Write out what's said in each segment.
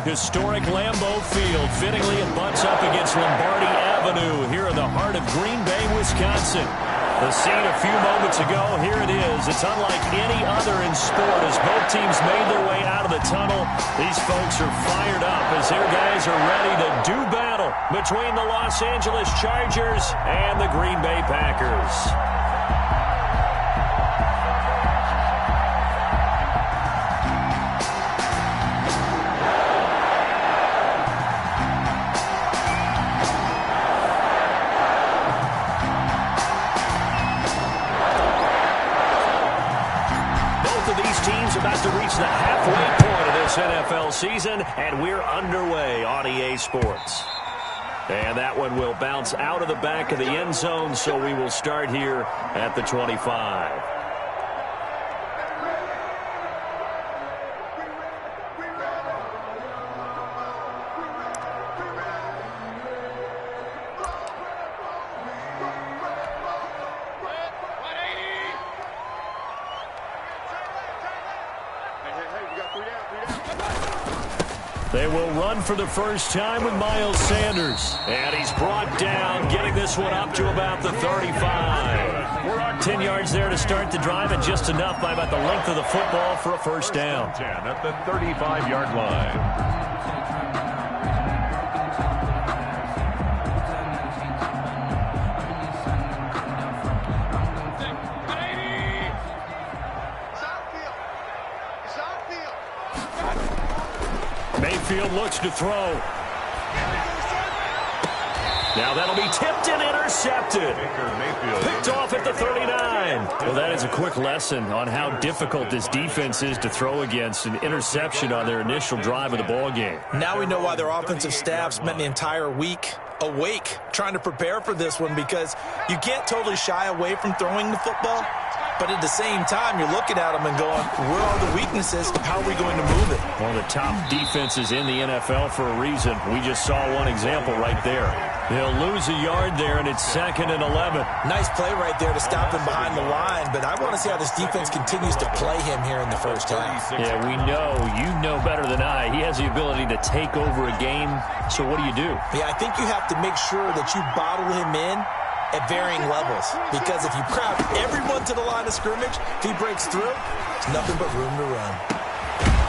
Historic Lambeau Field. Fittingly, it butts up against Lombardi Avenue here in the heart of Green Bay, Wisconsin. The scene a few moments ago, here it is. It's unlike any other in sport as both teams made their way out of the tunnel. These folks are fired up as their guys are ready to do battle between the Los Angeles Chargers and the Green Bay Packers. About to reach the halfway point of this NFL season, and we're underway on EA Sports. And that one will bounce out of the back of the end zone, so we will start here at the 25. They will run for the first time with Miles Sanders. And he's brought down, getting this one up to about the 35. We're on 10 yards there to start the drive, and just enough by about the length of the football for a first down. 10 at the 35-yard line. Mayfield looks to throw. Now that'll be tipped and intercepted. Picked off at the 39. Well, that is a quick lesson on how difficult this defense is to throw against. An interception on their initial drive of the ball game. Now we know why their offensive staff spent the entire week awake trying to prepare for this one, because you can't totally shy away from throwing the football. But at the same time, you're looking at them and going, where are the weaknesses? How are we going to move it? One of the top defenses in the NFL for a reason. We just saw one example right there. They'll lose a yard there, and it's 2nd and 11. Nice play right there to stop him behind the line, but I want to see how this defense continues to play him here in the first half. Yeah, we know. You know better than I. He has the ability to take over a game, so what do? Yeah, I think you have to make sure that you bottle him in at varying levels, because if you crowd everyone to the line of scrimmage, if he breaks through, it's nothing but room to run.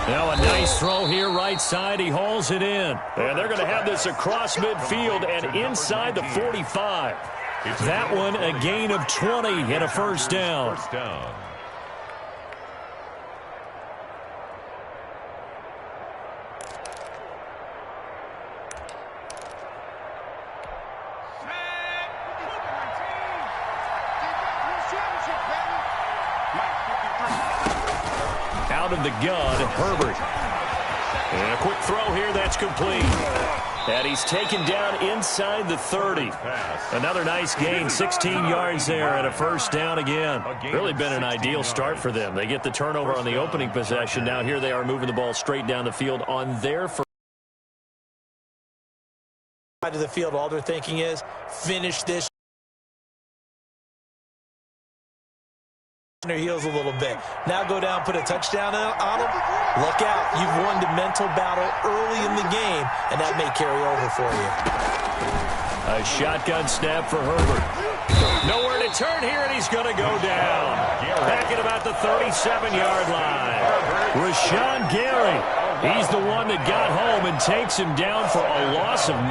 Now a nice throw here right side. He hauls it in. And they're going to have this across midfield and inside the 45. That one a gain of 20 and a first down. Out of the gun, Herbert. And a quick throw here, that's complete. And he's taken down inside the 30. Another nice gain, 16 yards there and a first down again. Really been an ideal start for them. They get the turnover on the opening possession. Now here they are moving the ball straight down the field on their first. Side of the field, all they're thinking is finish this. Their heels a little bit. Now go down, put a touchdown on them. Look out. You've won the mental battle early in the game, and that may carry over for you. A shotgun snap for Herbert. Nowhere to turn here, and he's going to go down. Back at about the 37-yard line. Rashawn Gary. He's the one that got home and takes him down for a loss of 9.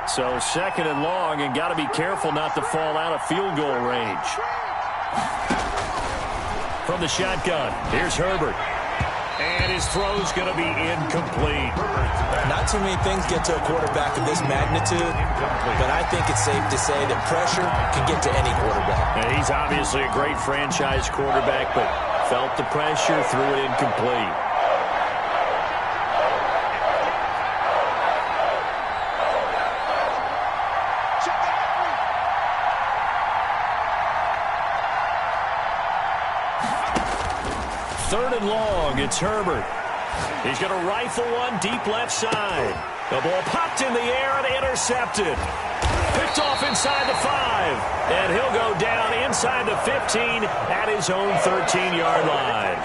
So 2nd and long, and got to be careful not to fall out of field goal range. From the shotgun, here's Herbert. And his throw's going to be incomplete. Not too many things get to a quarterback of this magnitude, but I think it's safe to say that pressure can get to any quarterback. And he's obviously a great franchise quarterback, but felt the pressure, threw it incomplete. Third and long, it's Herbert. He's going to rifle one deep left side. The ball popped in the air and intercepted. Picked off inside the 5. And he'll go down inside the 15 at his own 13-yard line.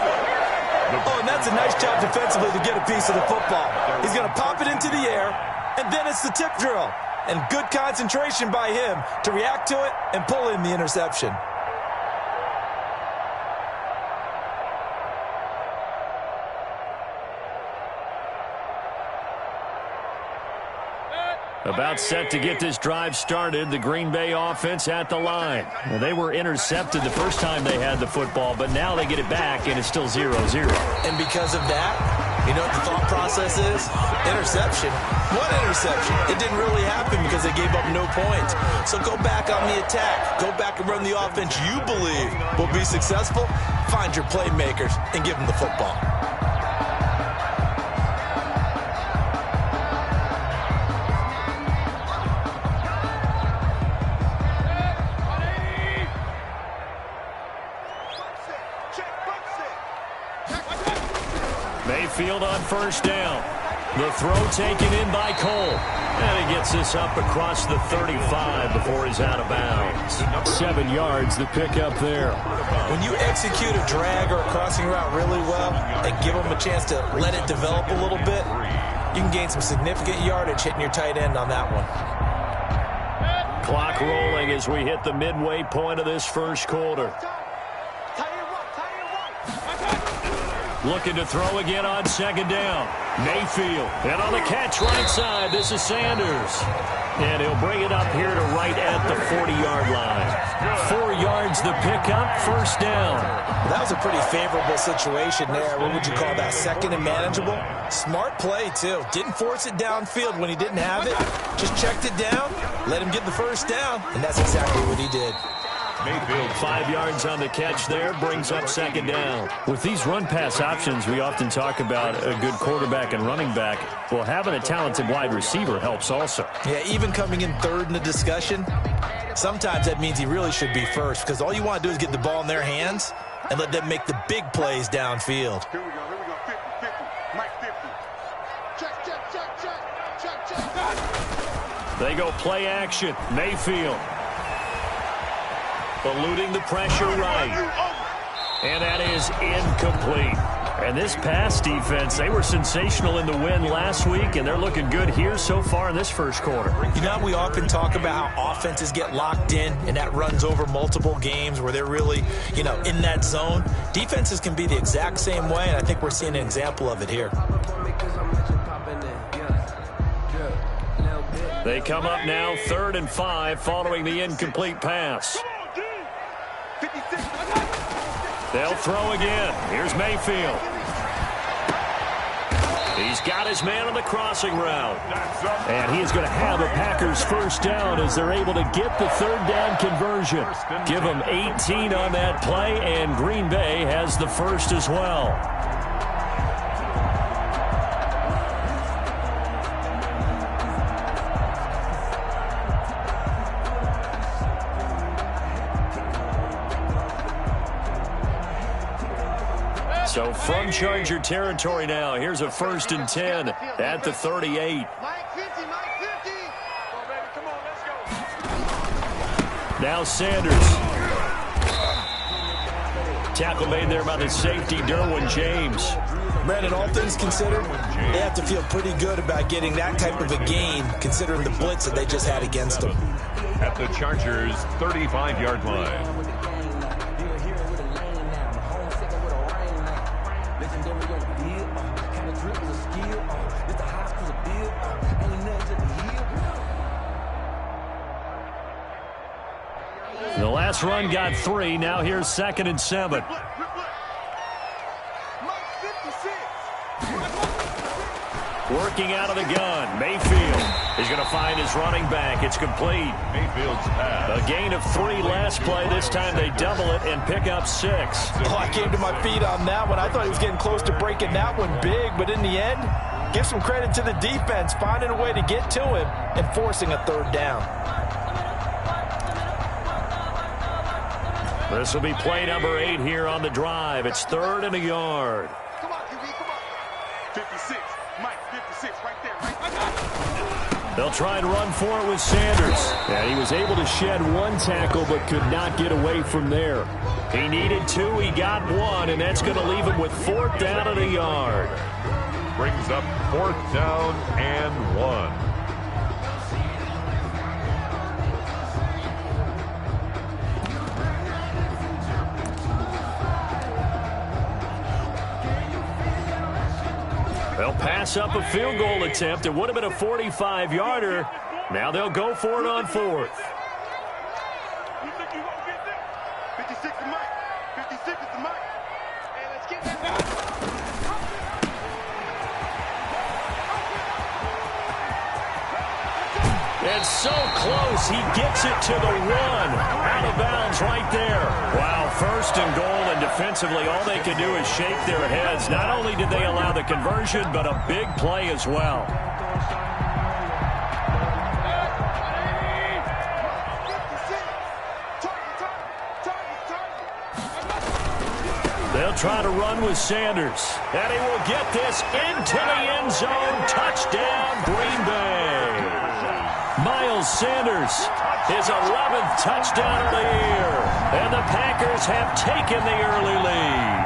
Oh, and that's a nice job defensively to get a piece of the football. He's going to pop it into the air, and then it's the tip drill. And good concentration by him to react to it and pull in the interception. About set to get this drive started, the Green Bay offense at the line. Well, they were intercepted the first time they had the football, but now they get it back, and it's still 0-0. And because of that, you know what the thought process is? Interception. What interception? It didn't really happen because they gave up no points. So go back on the attack. Go back and run the offense you believe will be successful. Find your playmakers and give them the football. Mayfield on first down. The throw taken in by Cole. And he gets this up across the 35 before he's out of bounds. 7 yards, the pickup there. When you execute a drag or a crossing route really well and give them a chance to let it develop a little bit, you can gain some significant yardage hitting your tight end on that one. Clock rolling as we hit the midway point of this first quarter. Looking to throw again on second down. Mayfield. And on the catch right side, this is Sanders. And he'll bring it up here to right at the 40-yard line. 4 yards the pickup, first down. That was a pretty favorable situation there. What would you call that, second and manageable? Smart play, too. Didn't force it downfield when he didn't have it. Just checked it down, let him get the first down, and that's exactly what he did. Mayfield 5 yards on the catch there, brings up second down. With these run-pass options, we often talk about a good quarterback and running back. Well, having a talented wide receiver helps also. Yeah, even coming in third in the discussion, sometimes that means he really should be first because all you want to do is get the ball in their hands and let them make the big plays downfield. Here we go, 50, 50, Mike 50. Check. They go play action. Mayfield. Eluding the pressure right. And that is incomplete. And this pass defense, they were sensational in the win last week, and they're looking good here so far in this first quarter. You know, we often talk about how offenses get locked in, and that runs over multiple games where they're really, you know, in that zone. Defenses can be the exact same way, and I think we're seeing an example of it here. They come up now 3rd and 5 following the incomplete pass. They'll throw again. Here's Mayfield. He's got his man on the crossing route. And he is going to have a Packers first down as they're able to get the third down conversion. Give them 18 on that play, and Green Bay has the first as well. So from Charger territory now, here's a 1st and 10 at the 38. Now Sanders. Tackle made there by the safety, Derwin James. Brandon, all things considered, they have to feel pretty good about getting that type of a gain, considering the blitz that they just had against them. At the Chargers' 35-yard line. The last run got 3. Now here's 2nd and 7. Working out of the gun. Mayfield is going to find his running back. It's complete. Mayfield's pass. A gain of 3 last play. This time they double it and pick up 6. Oh, I came to my feet on that one. I thought he was getting close to breaking that one big, but in the end, give some credit to the defense, finding a way to get to him and forcing a third down. This will be play number 8 here on the drive. It's 3rd and a yard. Come on, QB, come on. 56, Mike, 56, right there, right there. They'll try and run for it with Sanders. And he was able to shed one tackle but could not get away from there. He needed 2, he got 1, and that's going to leave him with 4th down and a yard. Brings up 4th down and 1. They'll pass up a field goal attempt. It would have been a 45-yarder. Now they'll go for it on 4th. You think you gonna get there? 56 is Mike. 56 is the Mike. Hey, let's get that. It's so close. He gets it to the 1. Out of bounds right there. Wow, 1st and goal, and defensively all they can do is shake their heads. Not only did they allow the conversion, but a big play as well. They'll try to run with Sanders. And he will get this into the end zone. Touchdown, Green Bay. Miles Sanders, his 11th touchdown of the year. And the Packers have taken the early lead.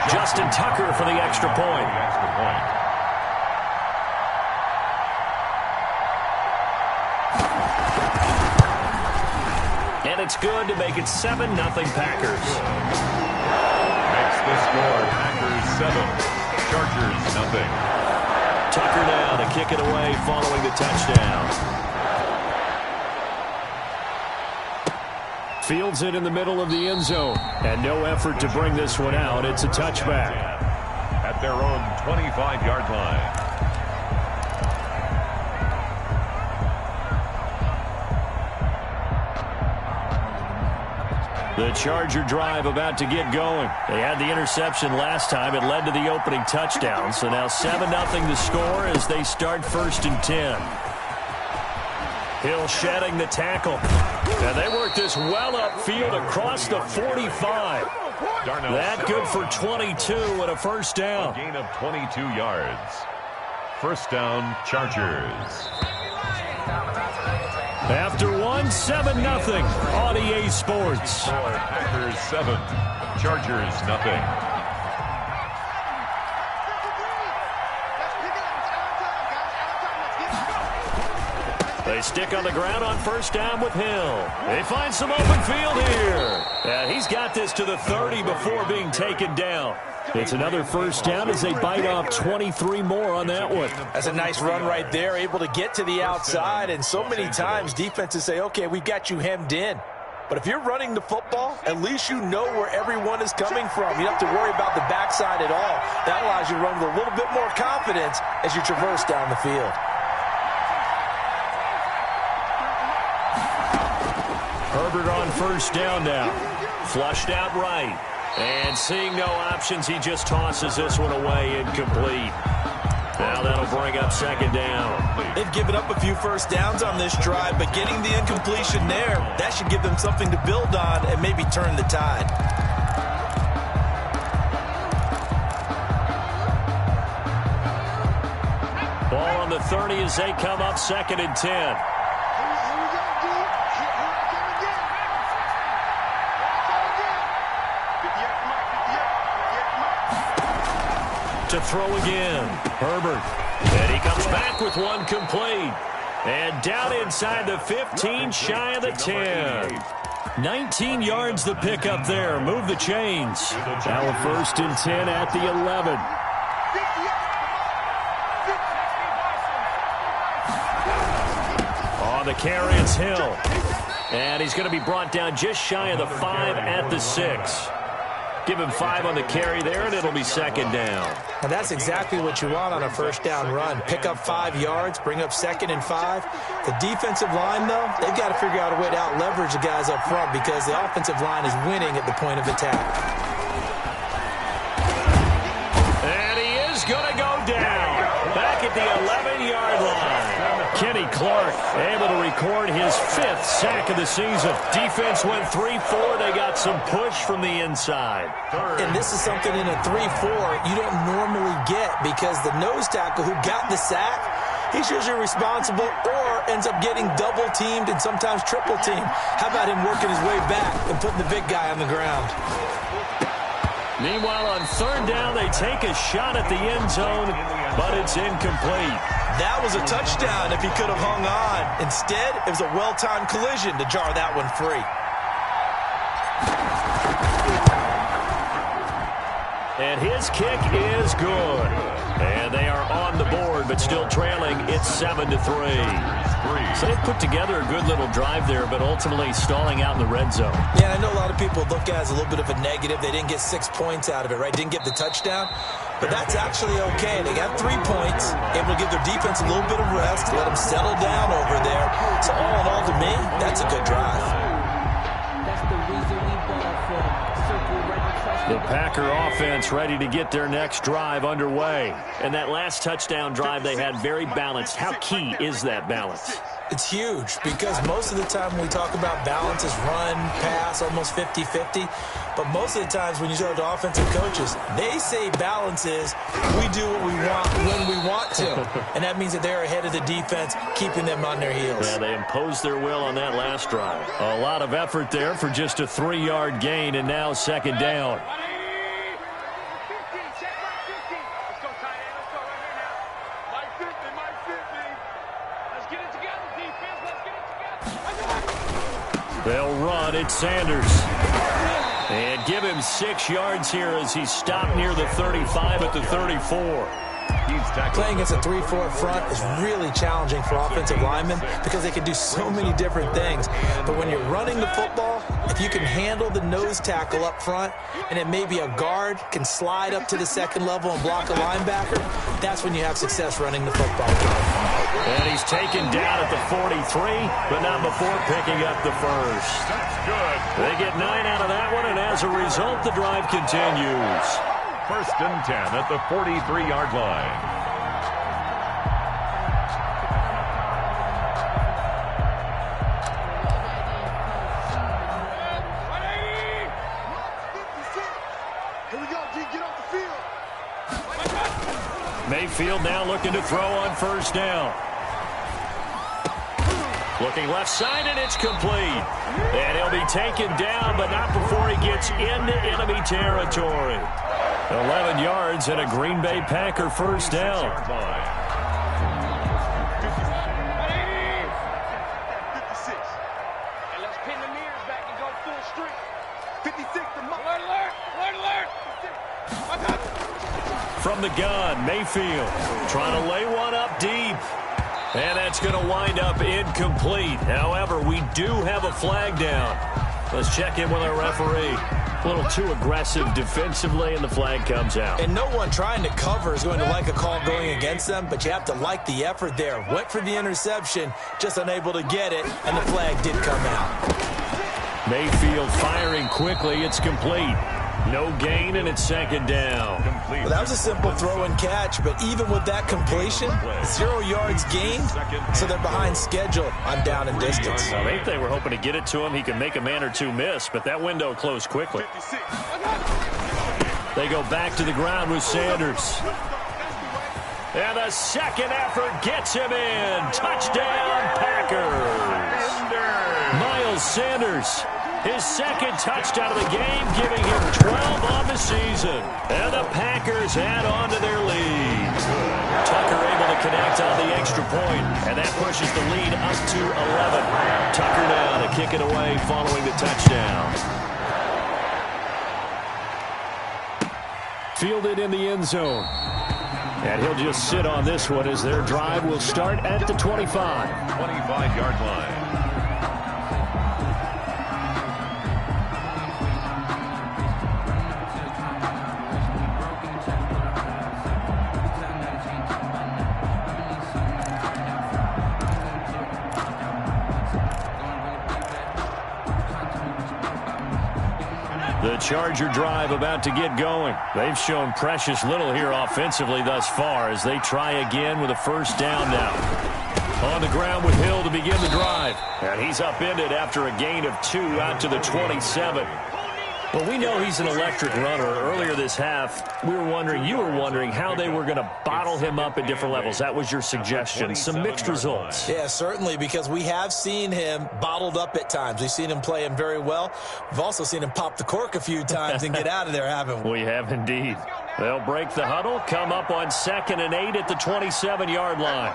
Justin Tucker for the extra point. And it's good to make it 7-0 Packers. Makes the score Packers 7, Chargers nothing. Tucker now to kick it away following the touchdown. Fields it in the middle of the end zone. And no effort to bring this one out. It's a touchback. At their own 25-yard line. The Charger drive about to get going. They had the interception last time. It led to the opening touchdown. So now 7-0 the score as they start 1st and 10. Hill shedding the tackle. And they work this well upfield across the 45. That good for 22 and a 1st down. A gain of 22 yards. 1st down, Chargers. After 7-0 on EA Sports. Packers 7, Chargers nothing. They stick on the ground on 1st down with Hill. They find some open field here. And he's got this to the 30 before being taken down. It's another 1st down as they bite off 23 more on that one. That's a nice run right there, able to get to the outside. And so many times defenses say, okay, we've got you hemmed in. But if you're running the football, at least you know where everyone is coming from. You don't have to worry about the backside at all. That allows you to run with a little bit more confidence as you traverse down the field. Herbert on 1st down now. Flushed out right. And seeing no options, he just tosses this one away incomplete. Now that'll bring up 2nd down. They've given up a few 1st downs on this drive, but getting the incompletion there, that should give them something to build on and maybe turn the tide. Ball on the 30 as they come up 2nd and 10. To throw again. Herbert. And he comes back with one complete. And down inside the 15, shy of the 10. 19 yards the pickup there. Move the chains. Now a 1st and 10 at the 11. On the carry, it's Hill. And he's going to be brought down just shy of the 5 at the 6. Give him 5 on the carry there, and it'll be 2nd down. And that's exactly what you want on a 1st down run. Pick up 5 yards, bring up 2nd and 5. The defensive line, though, they've got to figure out a way to out-leverage the guys up front because the offensive line is winning at the point of attack. And he is going to go down. Back at the 11-yard line. Kenny Clark able to record his 5th sack of the season. Defense went 3-4. They got some push from the inside. And this is something in a 3-4 you don't normally get, because the nose tackle who got the sack, he's usually responsible or ends up getting double-teamed and sometimes triple-teamed. How about him working his way back and putting the big guy on the ground? Meanwhile, on 3rd down, they take a shot at the end zone, but it's incomplete. That was a touchdown if he could have hung on. Instead, it was a well-timed collision to jar that one free. And his kick is good. And they are on the board, but still trailing. It's 7-3. So they've put together a good little drive there, but ultimately stalling out in the red zone. Yeah, I know a lot of people look at it as a little bit of a negative. They didn't get 6 points out of it, right? Didn't get the touchdown. But that's actually okay. They got 3 points, able to give their defense a little bit of rest, let them settle down over there. So all in all, to me, that's a good drive. That's the reason we ball for. Circle right across The Packer offense ready to get their next drive underway. And that last touchdown drive they had very balanced. How key is that balance? It's huge, because most of the time when we talk about balance is run, pass, almost 50-50. But most of the times when you talk to offensive coaches, they say balance is we do what we want when we want to. And that means that they're ahead of the defense, keeping them on their heels. Yeah, they imposed their will on that last drive. A lot of effort there for just a 3-yard gain, and now 2nd down. They'll run. It's Sanders. And give him 6 yards here as he's stopped near the 35 at the 34. Playing against a 3-4 front is really challenging for offensive linemen because they can do so many different things. But when you're running the football, if you can handle the nose tackle up front, and it may be a guard can slide up to the 2nd level and block a linebacker, that's when you have success running the football. And he's taken down at the 43, but not before picking up the 1st. Good. They get 9 out of that one, and as a result, the drive continues. 1st and 10 at the 43-yard line. Mayfield now looking to throw on 1st down. Looking left side, and it's complete. And he'll be taken down, but not before he gets into enemy territory. 11 yards and a Green Bay Packer 1st down. 56. And let's pin the mirrors back and go full street. 56 to Alert, alert! Alert, alert! From the gun, Mayfield trying to lay one up deep. And that's going to wind up incomplete. However, we do have a flag down. Let's check in with our referee. A little too aggressive defensively, and the flag comes out. And no one trying to cover is going to like a call going against them, but you have to like the effort there. Went for the interception, just unable to get it, and the flag did come out. Mayfield firing quickly. It's complete. No gain, and it's 2nd down. Well, that was a simple throw and catch, but even with that completion, 0 yards gained, so they're behind schedule on down and distance. I think they were hoping to get it to him. He could make a man or two miss, but that window closed quickly. They go back to the ground with Sanders. And the 2nd effort gets him in. Touchdown, Packers. Miles Sanders. His 2nd touchdown of the game, giving him 12 on the season. And the Packers add on to their lead. Tucker able to connect on the extra point, and that pushes the lead up to 11. Tucker now to kick it away following the touchdown. Fielded in the end zone. And he'll just sit on this one as their drive will start at the 25. 25-yard line. The Charger drive about to get going. They've shown precious little here offensively thus far as they try again with a 1st down now. On the ground with Hill to begin the drive. And he's upended after a gain of 2 out to the 27. Well, we know he's an electric runner. Earlier this half, you were wondering how they were going to bottle him up at different levels. That was your suggestion. Some mixed results. Yeah, certainly, because we have seen him bottled up at times. We've seen him play him very well. We've also seen him pop the cork a few times and get out of there, haven't we? We have indeed. They'll break the huddle, come up on 2nd and 8 at the 27-yard line.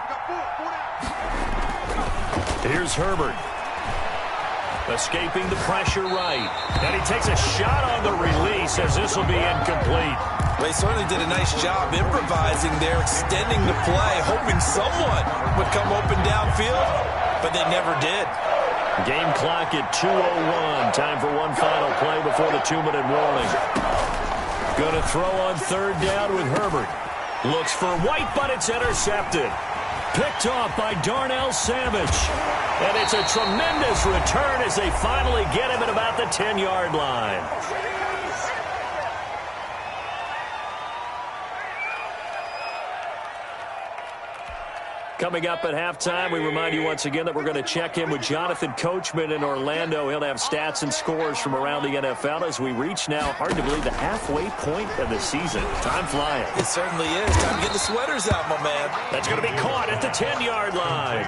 Here's Herbert. Escaping the pressure right. And he takes a shot on the release as this will be incomplete. They certainly did a nice job improvising there, extending the play, hoping someone would come open downfield, but they never did. Game clock at 2:01. Time for one final play before the 2-minute warning. Going to throw on 3rd down with Herbert. Looks for White, but it's intercepted. Picked off by Darnell Savage. And it's a tremendous return as they finally get him at about the 10-yard line. Coming up at halftime, we remind you once again that we're going to check in with Jonathan Coachman in Orlando. He'll have stats and scores from around the NFL as we reach now, hard to believe, the halfway point of the season. Time flying. It certainly is. Time to get the sweaters out, my man. That's going to be caught at the 10-yard line.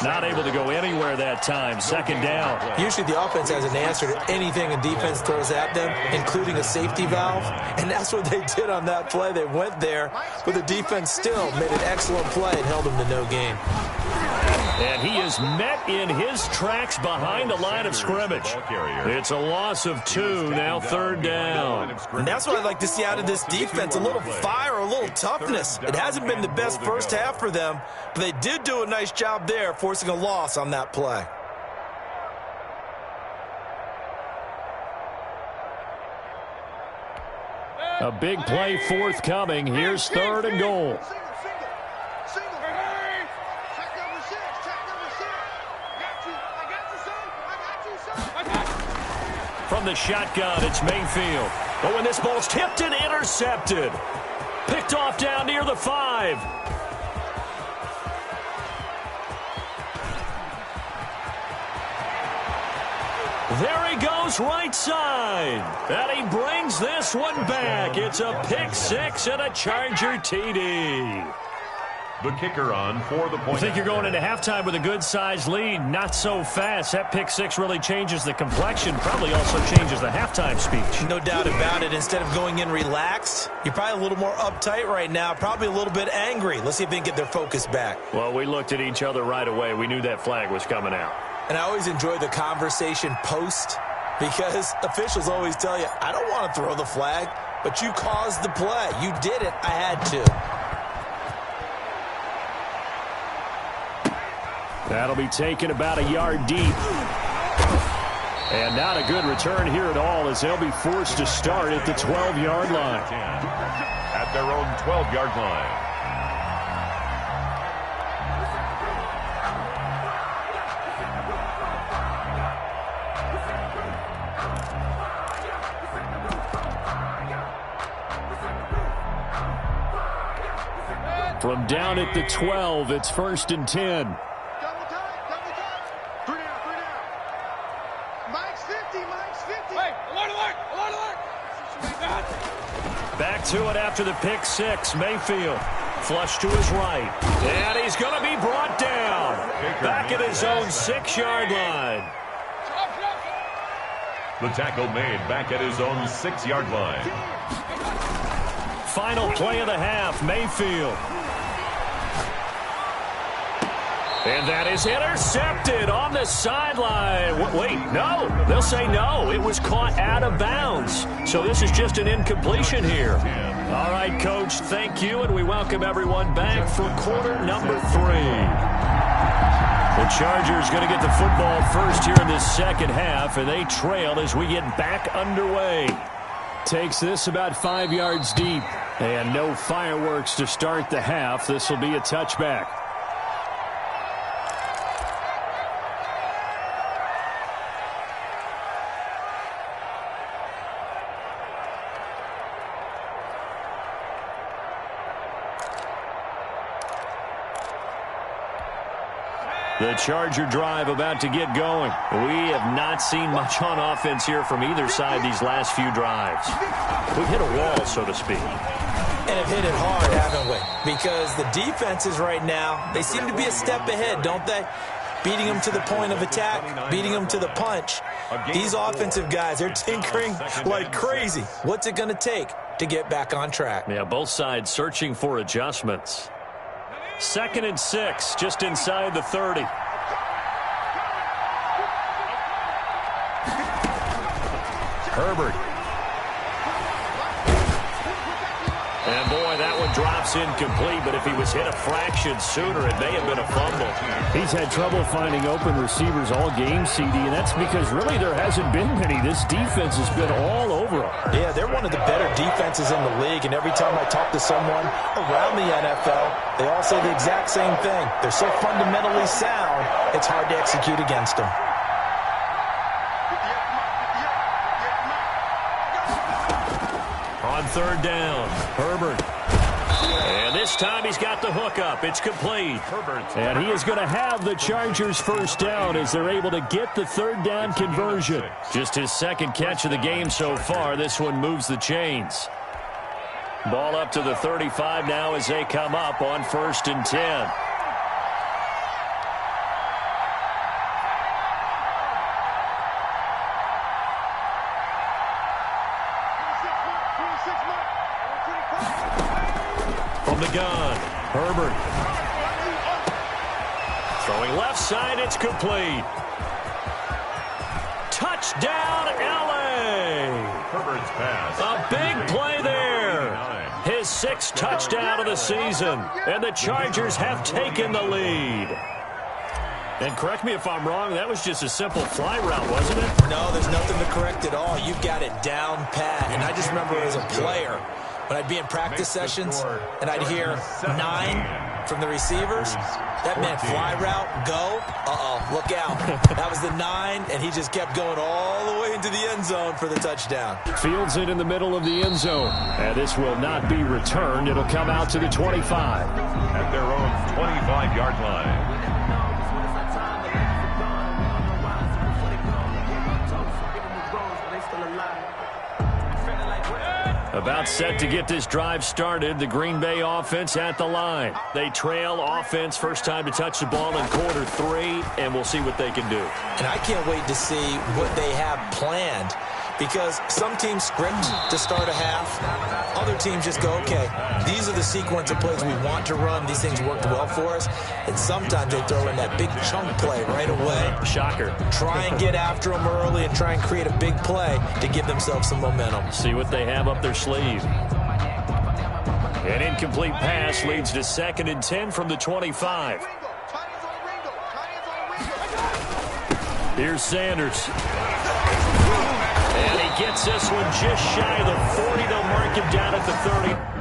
Not able to go anywhere that time. 2nd down. Usually the offense has an answer to anything a defense throws at them, including a safety valve. And that's what they did on that play. They went there, but the defense still made an excellent play and held them to no gain. And he is met in his tracks behind the line of scrimmage. It's a loss of 2, now 3rd down. And that's what I'd like to see out of this defense, a little fire, a little toughness. It hasn't been the best first half for them, but they did do a nice job there, forcing a loss on that play. A big play forthcoming. Here's 3rd and goal. From the shotgun, it's Mayfield. But when this ball's tipped and intercepted. Picked off down near the 5. There he goes right side. And he brings this one back. It's a pick 6 and a Charger TD. The kicker on for the point. I think you're going into halftime with a good-sized lead. Not so fast. That pick 6 really changes the complexion. Probably also changes the halftime speech. No doubt about it. Instead of going in relaxed, you're probably a little more uptight right now. Probably a little bit angry. Let's see if they can get their focus back. Well, we looked at each other right away. We knew that flag was coming out. And I always enjoy the conversation post because officials always tell you, I don't want to throw the flag, but you caused the play. You did it. I had to. That'll be taken about a yard deep. And not a good return here at all as they'll be forced to start at the 12-yard line. At their own 12-yard line. From down at the 12, it's 1st and 10. Back to it after the pick 6. Mayfield flush to his right. And he's going to be brought down. Back at his own 6-yard line. The tackle made back at his own 6-yard line. Final play of the half, Mayfield. And that is intercepted on the sideline. Wait, no. They'll say no. It was caught out of bounds. So this is just an incompletion here. All right, Coach, thank you, and we welcome everyone back for quarter number 3. The Chargers going to get the football first here in this second half, and they trail as we get back underway. Takes this about 5 yards deep, and no fireworks to start the half. This will be a touchback. The Charger drive about to get going. We have not seen much on offense here from either side these last few drives. We've hit a wall, so to speak. And have hit it hard, haven't we? Because the defenses right now, they seem to be a step ahead, don't they? Beating them to the point of attack, beating them to the punch. These offensive guys, they're tinkering like crazy. What's it going to take to get back on track? Yeah, both sides searching for adjustments. 2nd and 6, just inside the 30. Herbert. And boy, that one drops incomplete, but if he was hit a fraction sooner, it may have been a fumble. He's had trouble finding open receivers all game, CD, and that's because really there hasn't been many. This defense has been all over him. Yeah, they're one of the better defenses in the league, and every time I talk to someone around the NFL, they all say the exact same thing. They're so fundamentally sound, it's hard to execute against them. On 3rd down, Herbert. And this time he's got the hook up. It's complete. And he is going to have the Chargers first down as they're able to get the 3rd down conversion. Just his 2nd catch of the game so far. This one moves the chains. Ball up to the 35 now as they come up on 1st and 10. From the gun, Herbert. Throwing left side, it's complete. Touchdown, L.A. Herbert's pass. A big play there. His 6th touchdown of the season. And the Chargers have taken the lead. And correct me if I'm wrong, that was just a simple fly route, wasn't it? No, there's nothing to correct at all. You've got it down pat. And I just remember as a player, when I'd be in practice sessions and I'd hear 9 from the receivers, that meant fly route, go, look out. That was the 9, and he just kept going all the way into the end zone for the touchdown. Fields it in the middle of the end zone. And this will not be returned. It'll come out to the 25. At their own 25-yard line. About set to get this drive started. The Green Bay offense at the line. They trail offense, first time to touch the ball in quarter 3, and we'll see what they can do. And I can't wait to see what they have planned, because some teams script to start a half. Other teams just go, okay, these are the sequence of plays we want to run. These things worked well for us. And sometimes they throw in that big chunk play right away. Shocker. Try and get after them early and try and create a big play to give themselves some momentum. See what they have up their sleeve. An incomplete pass leads to 2nd and 10 from the 25. Here's Sanders. And he gets this one just shy of the 40. They'll mark him down at the 30.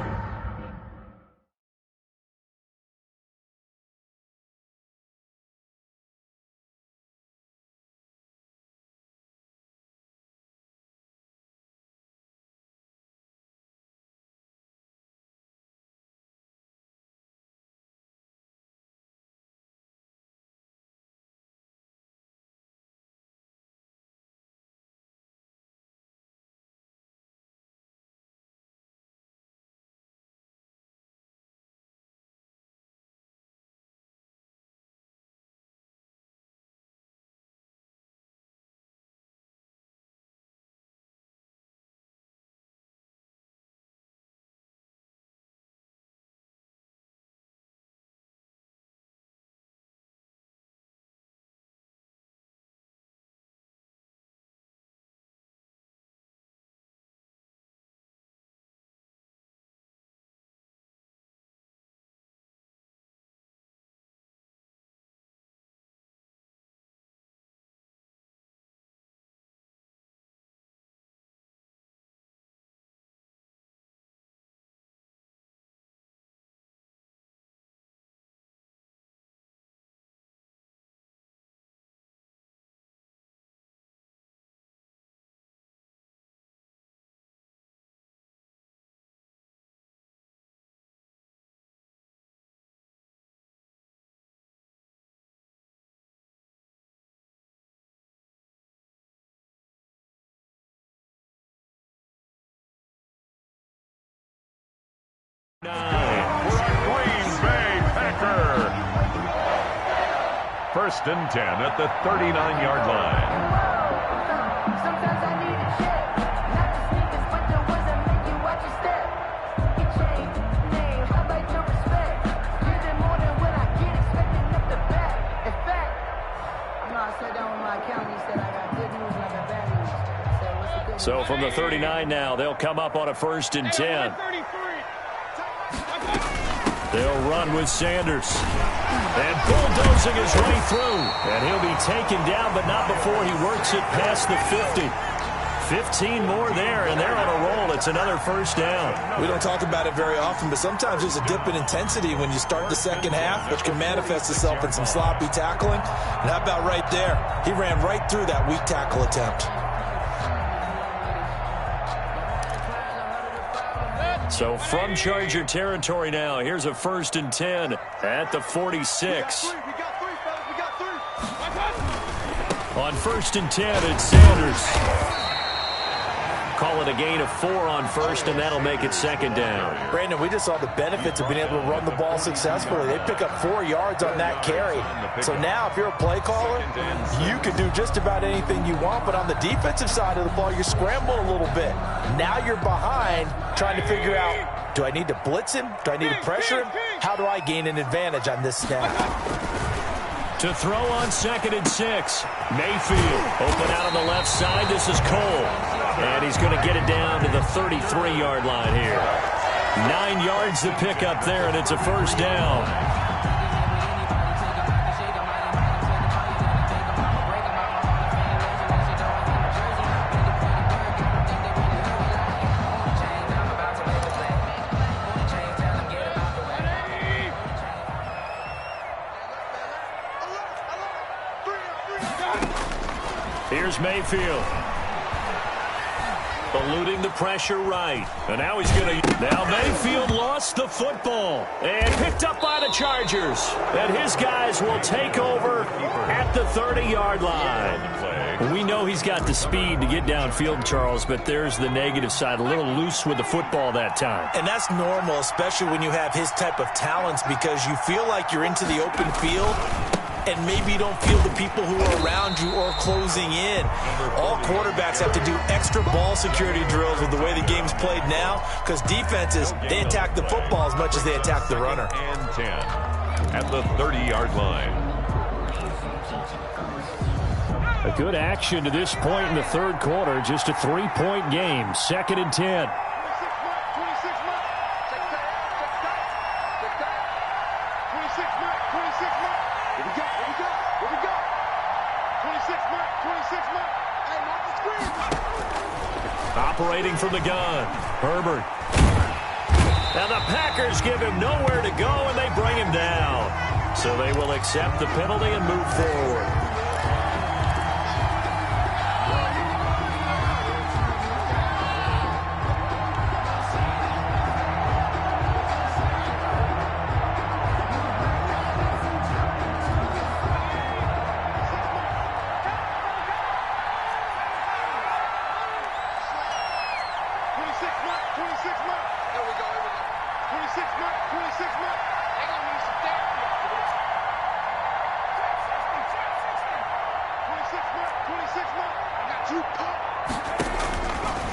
For a Green Bay Packer. 1st and 10 at the 39-yard line. Sometimes I need a check, not the sneakers, but the ones that make you watch your step. Get changed, name, I like your respect. Give it more than what I get, expecting up the back. In fact, I know I sat down with my accountant, he said I got good news and I got bad news. I said, what's the good news? So from the 39 now, they'll come up on a 1st and 10. They'll run with Sanders. And bulldozing his way through. And he'll be taken down, but not before he works it past the 50. 15 more there, and they're on a roll. It's another 1st down. We don't talk about it very often, but sometimes there's a dip in intensity when you start the second half, which can manifest itself in some sloppy tackling. And how about right there? He ran right through that weak tackle attempt. So from Charger territory now, here's a 1st and 10 at the 46. On 1st and 10, it's Sanders. Call it a gain of 4 on 1st, and that'll make it 2nd down. Brandon, we just saw the benefits of being able to run the ball successfully. They pick up 4 yards on that carry. So now if you're a play caller, you can do just about anything you want, but on the defensive side of the ball, you're scrambling a little bit. Now you're behind trying to figure out, do I need to blitz him? Do I need to pressure him? How do I gain an advantage on this snap? To throw on 2nd and 6. Mayfield open out on the left side. This is Cole. And he's going to get it down to the 33-yard line here. 9 yards to pick up there, and it's a 1st down. Here's Mayfield. Eluding the pressure right. And now he's going to... Now Mayfield lost the football. And picked up by the Chargers. And his guys will take over at the 30-yard line. We know he's got the speed to get downfield, Charles, but there's the negative side. A little loose with the football that time. And that's normal, especially when you have his type of talents, because you feel like you're into the open field, and maybe you don't feel the people who are around you or closing in. All quarterbacks have to do extra ball security drills with the way the game's played now, because defenses, they attack the football as much as they attack the runner. And 10 at the 30-yard line. A good action to this point in the 3rd quarter. Just a 3-point game. 2nd and 10. Operating from the gun, Herbert. Now the Packers give him nowhere to go, and they bring him down. So they will accept the penalty and move forward.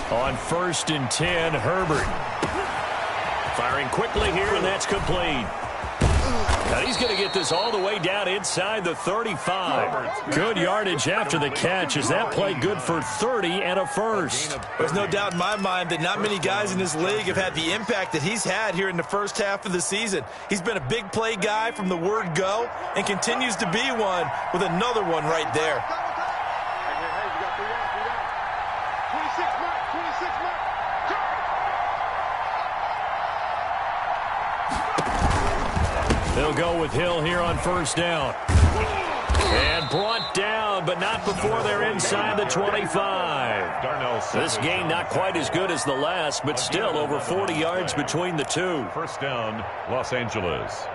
On 1st and 10, Herbert. Firing quickly here, and that's complete. And he's going to get this all the way down inside the 35. Good yardage after the catch. Is that play good for 30 and a 1st? There's no doubt in my mind that not many guys in this league have had the impact that he's had here in the first half of the season. He's been a big play guy from the word go and continues to be one with another one right there. They'll go with Hill here on 1st down. And brought down, but not before they're inside the 25. This game not quite as good as the last, but still over 40 yards between the two. 1st down, Los Angeles.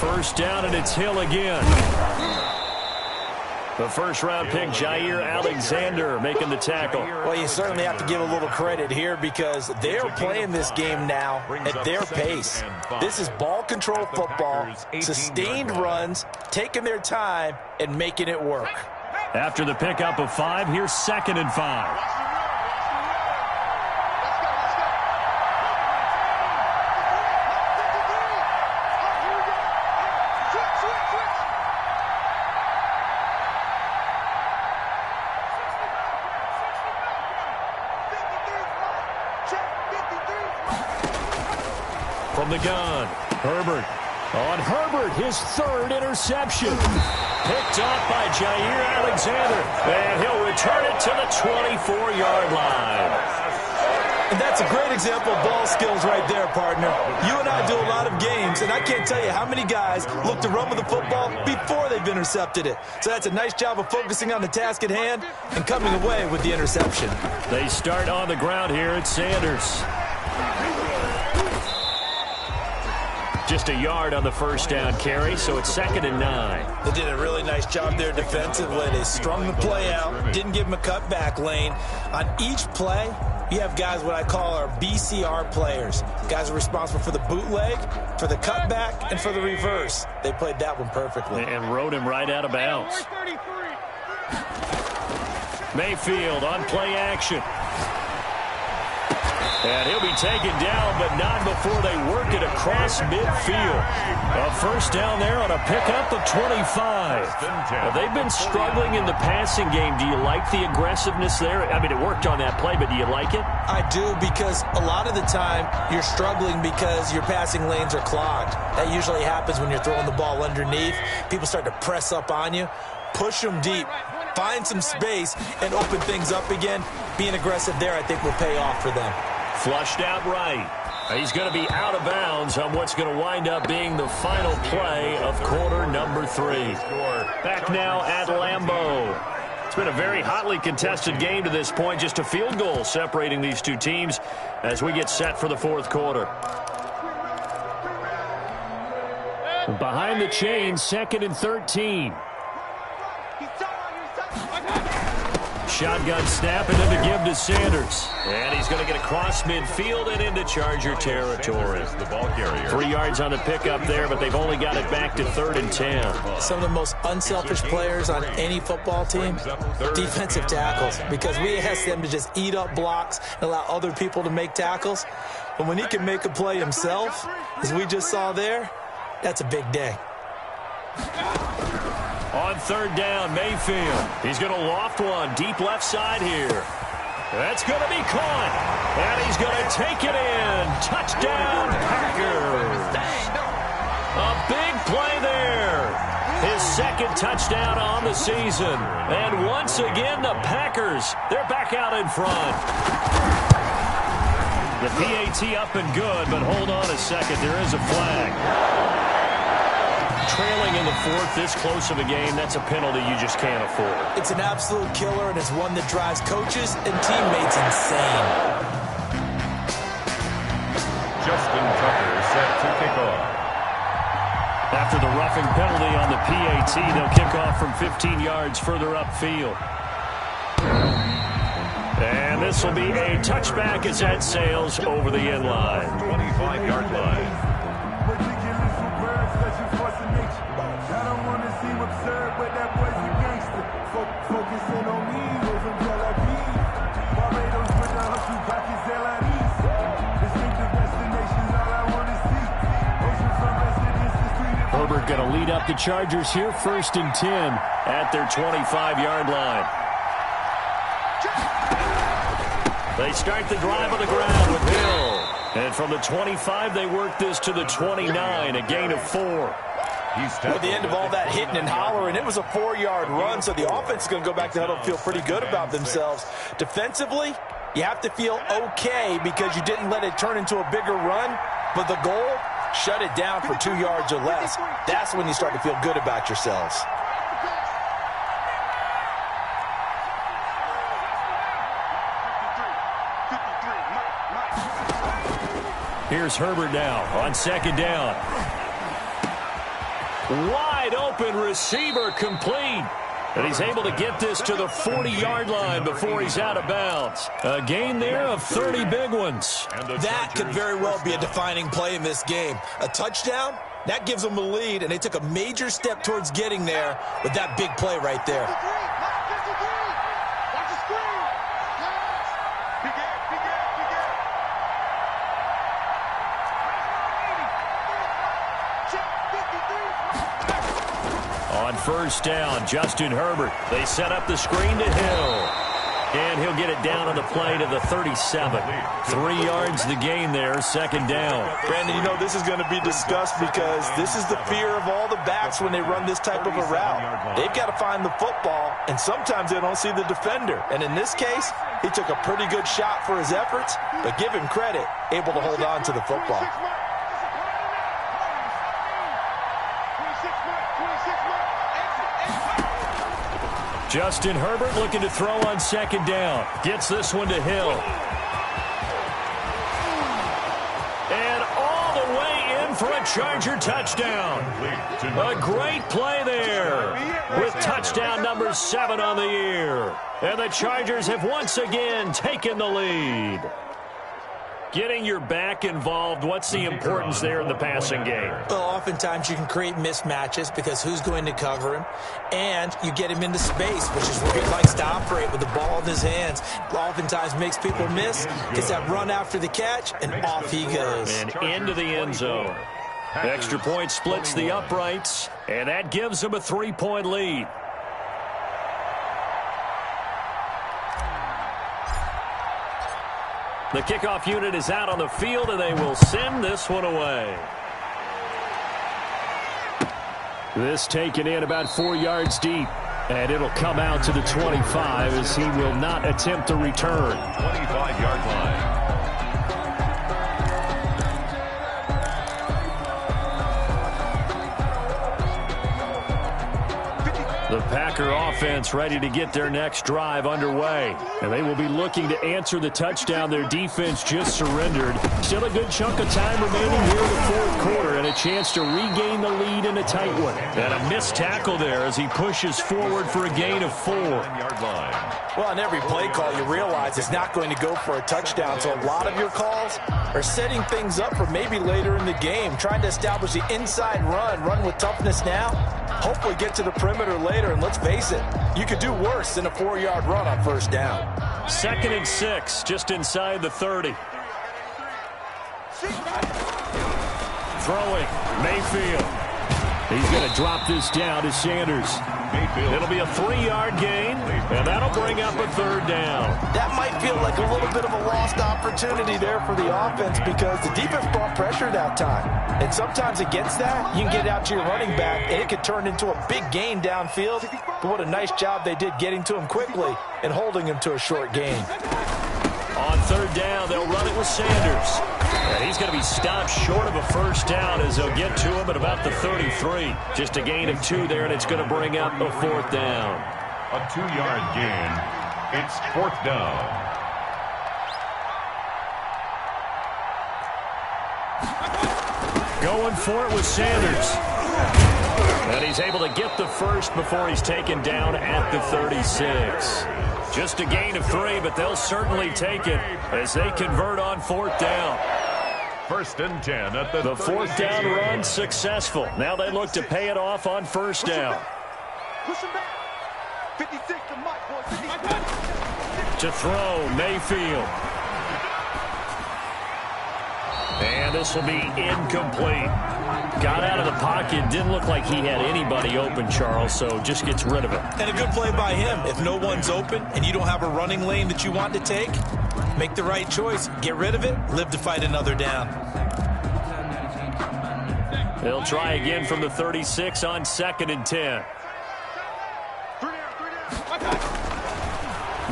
First down, and it's Hill again. The first-round pick, Jair Alexander, making the tackle. Well, you certainly have to give a little credit here because they're playing this game now at their pace. This is ball control football, sustained runs, taking their time, and making it work. After the pickup of 5, here's 2nd and 5. From the gun, Herbert. On Herbert, his 3rd interception. Picked off by Jair Alexander. And he'll return it to the 24-yard line. And that's a great example of ball skills right there, partner. You and I do a lot of games, and I can't tell you how many guys look to run with the football before they've intercepted it. So that's a nice job of focusing on the task at hand and coming away with the interception. They start on the ground here at Sanders. Just a yard on the first down carry, so it's 2nd and 9. They did a really nice job there defensively. They strung the play out, didn't give him a cutback lane. On each play, you have guys what I call our BCR players. Guys are responsible for the bootleg, for the cutback, and for the reverse. They played that one perfectly. And rode him right out of bounds. Mayfield on play action. And he'll be taken down, but not before they work it across midfield. A first down there on a pickup of 25. Well, they've been struggling in the passing game. Do you like the aggressiveness there? I mean, it worked on that play, but do you like it? I do, because a lot of the time you're struggling because your passing lanes are clogged. That usually happens when you're throwing the ball underneath. People start to press up on you. Push them deep. Find some space and open things up again. Being aggressive there, I think, will pay off for them. Flushed out right. He's going to be out of bounds on what's going to wind up being the final play of quarter number 3. Back now at Lambeau. It's been a very hotly contested game to this point. Just a field goal separating these two teams as we get set for the 4th quarter. Behind the chain, 2nd and 13. Shotgun snap, and then the give to Sanders. And he's going to get across midfield and into Charger territory. The ball carrier. 3 yards on the pickup there, but they've only got it back to 3rd and 10. Some of the most unselfish players on any football team, defensive tackles, because we ask them to just eat up blocks and allow other people to make tackles. But when he can make a play himself, as we just saw there, that's a big day. On 3rd down, Mayfield. He's going to loft one deep left side here. That's going to be caught. And he's going to take it in. Touchdown, Packers. A big play there. His 2nd touchdown on the season. And once again, the Packers, they're back out in front. The PAT up and good, but hold on a second. There is a flag. Trailing in the 4th, this close of a game, that's a penalty you just can't afford. It's an absolute killer, and it's one that drives coaches and teammates insane. Justin Tucker set to kick off. After the roughing penalty on the PAT, they'll kick off from 15 yards further upfield. And this will be a touchback as that sails over the end line. 25-yard line. Herbert going to lead up the Chargers here, 1st and 10 at their 25-yard line. They start the drive on the ground with Hill. And from the 25, they work this to the 29, a gain of 4. At the end of all that hitting and hollering, it was a 4-yard run, so the offense is going to go back to huddle and feel pretty good about themselves. Defensively, you have to feel okay because you didn't let it turn into a bigger run, but the goal, shut it down for 2 yards or less. That's when you start to feel good about yourselves. Here's Herbert now on second down. Wide open receiver complete. And he's able to get this to the 40-yard line before he's out of bounds. A gain there of 30 big ones. That could very well be a defining play in this game. A touchdown, that gives them a lead, and they took a major step towards getting there with that big play right there. On first down, Justin Herbert. They set up the screen to Hill. And he'll get it down on the play to the 37. 3 yards the gain there, second down. Brandon, you know this is going to be discussed because this is the fear of all the backs when they run this type of a route. They've got to find the football, and sometimes they don't see the defender. And in this case, he took a pretty good shot for his efforts, but give him credit, able to hold on to the football. Justin Herbert looking to throw on second down. Gets this one to Hill. And all the way in for a Charger touchdown. A great play there with touchdown number 7 on the year. And the Chargers have once again taken the lead. Getting your back involved, what's the importance there in the passing game? Well, oftentimes you can create mismatches because who's going to cover him? And you get him into space, which is where he likes to operate with the ball in his hands. Oftentimes makes people miss, gets that run after the catch, and off he goes. And into the end zone. Extra point splits the uprights, and that gives them a 3-point lead. The kickoff unit is out on the field, and they will send this one away. This taken in about 4 yards deep, and it'll come out to the 25 as he will not attempt to return. 25-yard line. The Packer offense ready to get their next drive underway. And they will be looking to answer the touchdown their defense just surrendered. Still a good chunk of time remaining here in the fourth quarter and a chance to regain the lead in a tight one. And a missed tackle there as he pushes forward for a gain of 4. Well, on every play call, you realize it's not going to go for a touchdown. So a lot of your calls are setting things up for maybe later in the game, trying to establish the inside run with toughness now. Hopefully get to the perimeter later, and let's face it, you could do worse than a 4-yard run on first down. 2nd and 6, just inside the 30. Throwing, Mayfield. He's going to drop this down to Sanders. It'll be a 3-yard gain, and that'll bring up a 3rd down. That might feel like a little bit of a lost opportunity there for the offense because the defense brought pressure that time. And sometimes against that, you can get out to your running back, and it could turn into a big gain downfield. But what a nice job they did getting to him quickly and holding him to a short gain. On 3rd down, they'll run it with Sanders. And he's going to be stopped short of a 1st down as they'll get to him at about the 33. Just a gain of 2 there, and it's going to bring up a 4th down. A 2-yard gain. It's 4th down. Going for it with Sanders. And he's able to get the first before he's taken down at the 36. Just a gain of 3, but they'll certainly take it as they convert on 4th down. 1st and 10 at the 4th down run successful. Now they look to pay it off on 1st down. Push him back. 56 to Mike, boy. To throw, Mayfield. And this will be incomplete. Got out of the pocket. Didn't look like he had anybody open, Charles, so just gets rid of it. And a good play by him. If no one's open and you don't have a running lane that you want to take, make the right choice. Get rid of it. Live to fight another down. They'll try again from the 36 on 2nd and 10.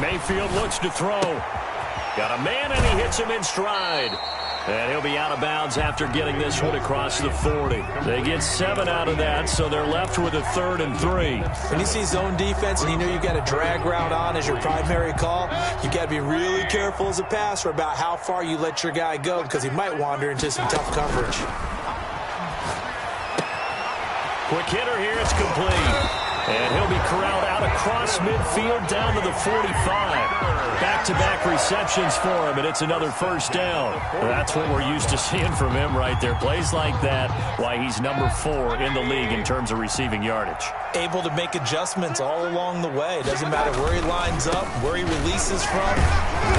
Mayfield looks to throw. Got a man, and he hits him in stride. And he'll be out of bounds after getting this one across the 40. They get 7 out of that, so they're left with a 3rd and 3. When you see zone defense and you know you've got a drag route on as your primary call, you got to be really careful as a passer about how far you let your guy go because he might wander into some tough coverage. Quick hitter here, it's complete. And he'll be corralled out across midfield down to the 45. Back-to-back receptions for him, and it's another 1st down. That's what we're used to seeing from him right there. Plays like that, why he's number 4 in the league in terms of receiving yardage. Able to make adjustments all along the way. Doesn't matter where he lines up, where he releases from.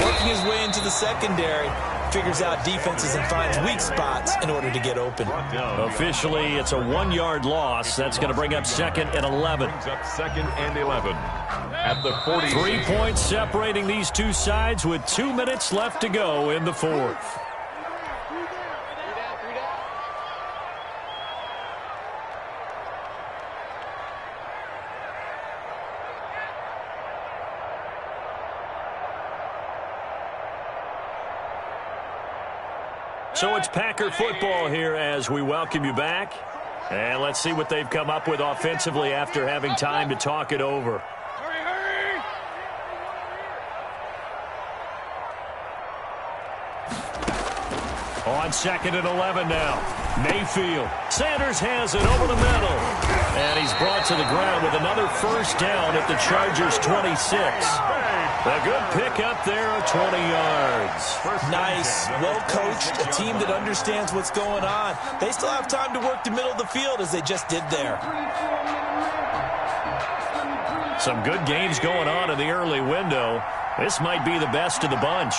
Working his way into the secondary. Figures out defenses and finds weak spots in order to get open. Officially, it's a 1-yard loss. That's going to bring up 2nd and 11. Brings up 2nd and 11 at the 40. 3 points separating these two sides with 2 minutes left to go in the 4th. So it's Packer football here as we welcome you back. And let's see what they've come up with offensively after having time to talk it over. On 2nd and 11 now. Mayfield. Sanders has it over the middle. And he's brought to the ground with another 1st down at the Chargers' 26. A good pick up there of 20 yards. Nice, well-coached, a team that understands what's going on. They still have time to work the middle of the field as they just did there. Some good games going on in the early window. This might be the best of the bunch.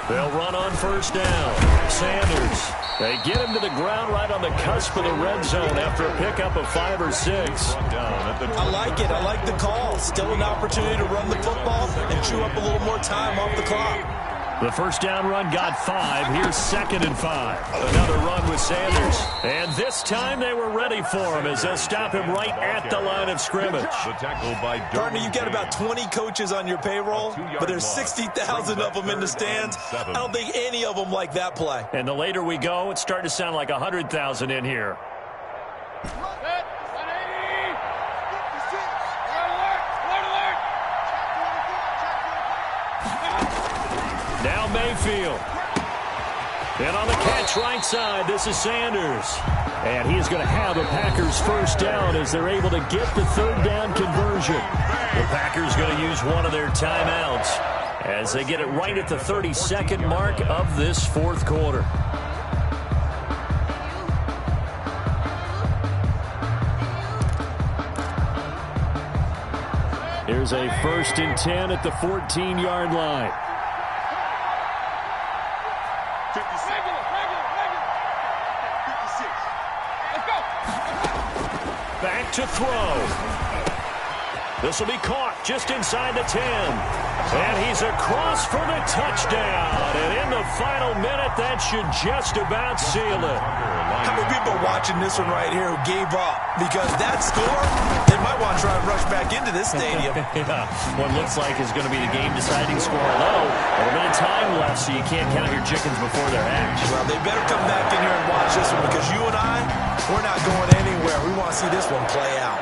They'll run on 1st down. Sanders. They get him to the ground right on the cusp of the red zone after a pickup of 5 or 6. I like it. I like the call. Still an opportunity to run the football and chew up a little more time off the clock. The 1st down run got 5. Here's 2nd and 5. Another run with Sanders. And this time they were ready for him as they'll stop him right at the line of scrimmage. Partner, you've got about 20 coaches on your payroll, but there's 60,000 of them in the stands. I don't think any of them like that play. And the later we go, it's starting to sound like 100,000 in here. Now Mayfield. And on the catch right side, this is Sanders. And he is going to have a Packers 1st down as they're able to get the 3rd down conversion. The Packers going to use one of their timeouts as they get it right at the 32nd mark of this 4th quarter. Here's a 1st and 10 at the 14-yard line. Back to throw. This will be caught just inside the 10. And he's across for the touchdown. And in the final minute, that should just about seal it. How many people are watching this one right here who gave up? Because that score, they might want to try and rush back into this stadium. Yeah, what looks like is going to be the game-deciding score. Although, a little bit of time left, so you can't count your chickens before they're hatched. Well, they better come back in here and watch this one because you and I, we're not going anywhere. We want to see this one play out.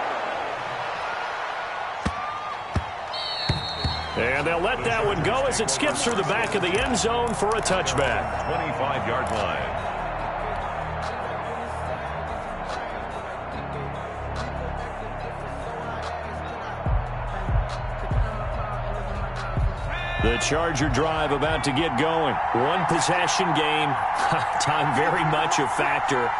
And they'll let that one go as it skips through the back of the end zone for a touchback. 25-yard line. The Charger drive about to get going. One possession game. Time very much a factor.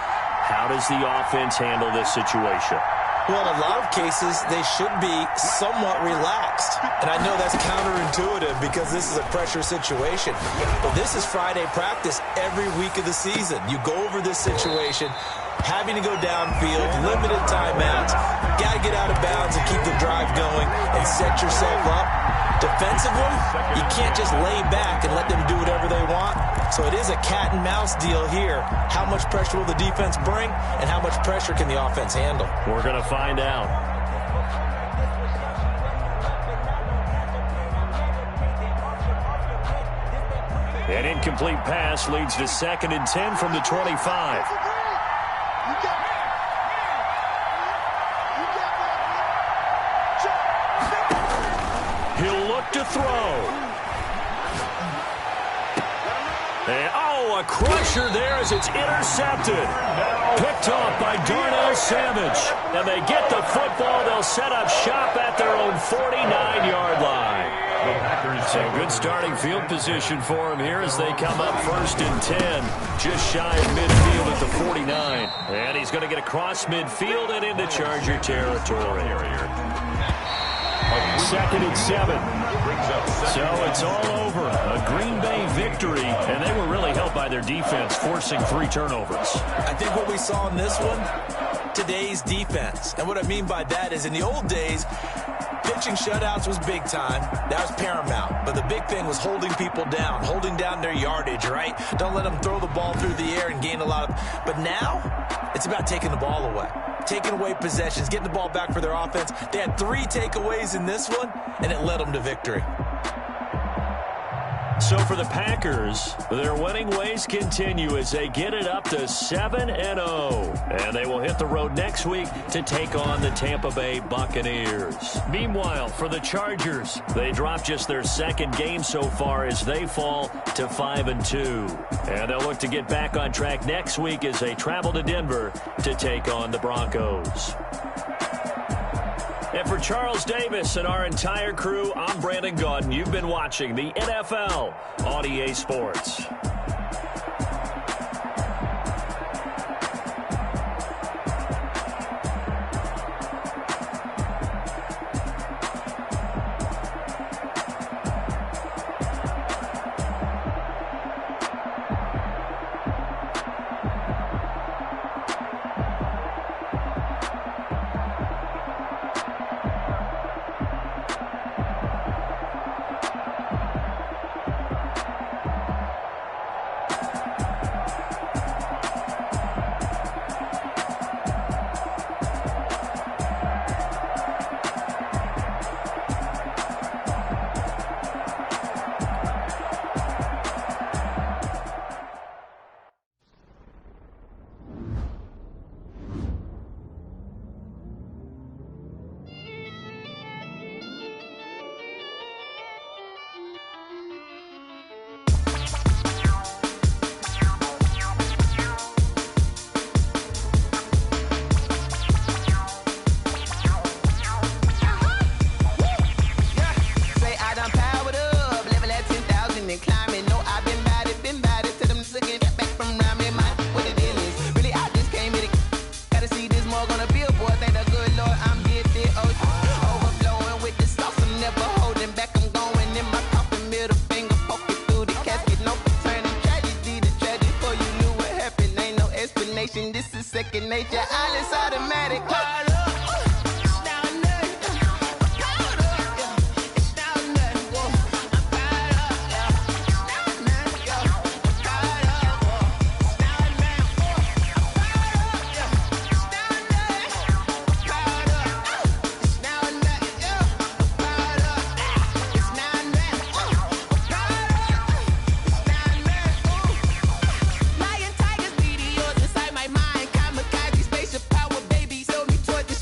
How does the offense handle this situation? Well, in a lot of cases, they should be somewhat relaxed. And I know that's counterintuitive because this is a pressure situation. But this is Friday practice every week of the season. You go over this situation, having to go downfield, limited timeouts, got to get out of bounds and keep the drive going and set yourself up. Defensively, you can't just lay back and let them do whatever they want. So it is a cat and mouse deal here. How much pressure will the defense bring and how much pressure can the offense handle? We're going to find out. An incomplete pass leads to 2nd and 10 from the 25. He'll look to throw. And, a crusher there as it's intercepted. Picked off by Darnell Savage. And they get the football. They'll set up shop at their own 49-yard line. So good starting field position for him here as they come up 1st and 10. Just shy of midfield at the 49. And he's going to get across midfield and into Charger territory. 2nd and 7. So it's all over. A Green Bay victory, and they were really helped by their defense, forcing 3 turnovers. I think what we saw in this one, today's defense. And what I mean by that is in the old days, pitching shutouts was big time. That was paramount. But the big thing was holding people down, holding down their yardage, right? Don't let them throw the ball through the air and gain a lot of... But now, it's about taking the ball away. Taking away possessions, getting the ball back for their offense. They had 3 takeaways in this one, and it led them to victory. So for the Packers, their winning ways continue as they get it up to 7-0. And they will hit the road next week to take on the Tampa Bay Buccaneers. Meanwhile, for the Chargers, they drop just their 2nd game so far as they fall to 5-2. And they'll look to get back on track next week as they travel to Denver to take on the Broncos. And for Charles Davis and our entire crew, I'm Brandon Gaudin. You've been watching the NFL on EA Sports. Second nature, all is automatic. Lion, tigers, meteors inside my mind. Kamikaze, spaceship power, baby. Sold me toward the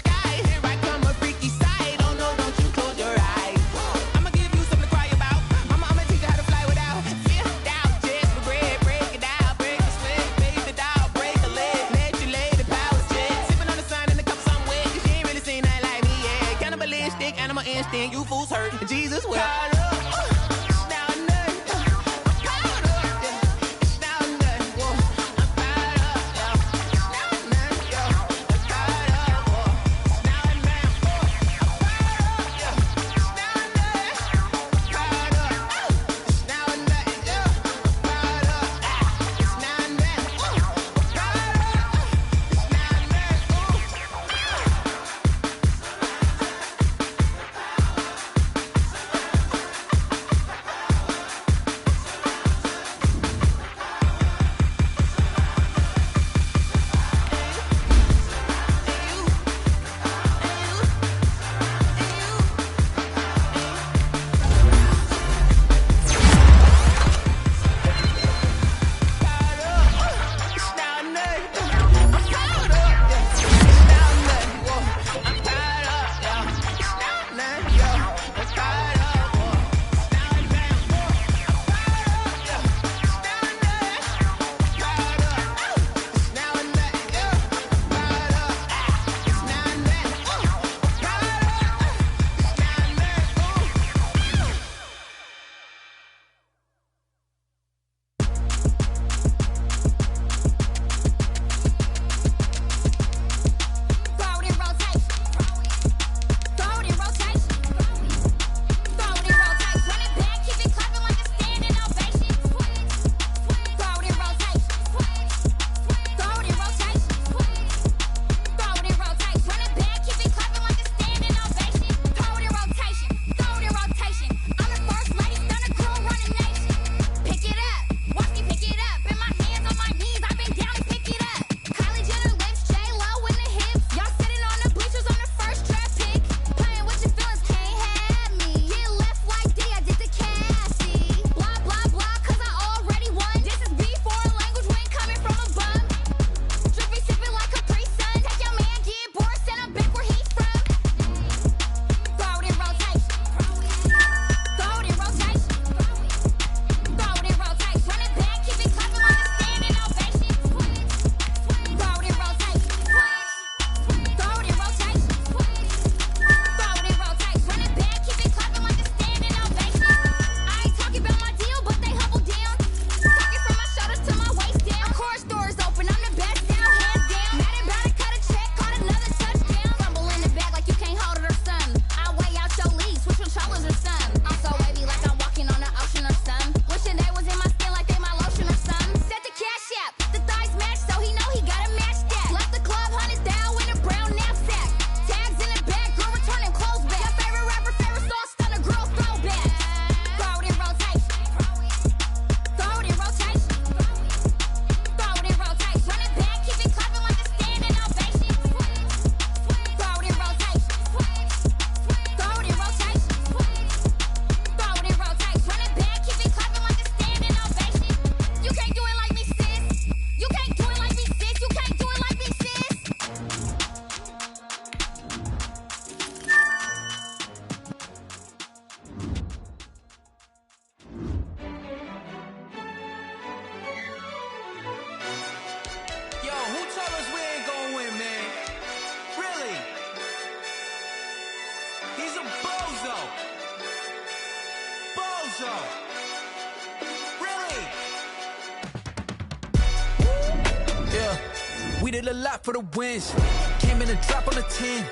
We did a lot for the wins. Came in a drop on the 10.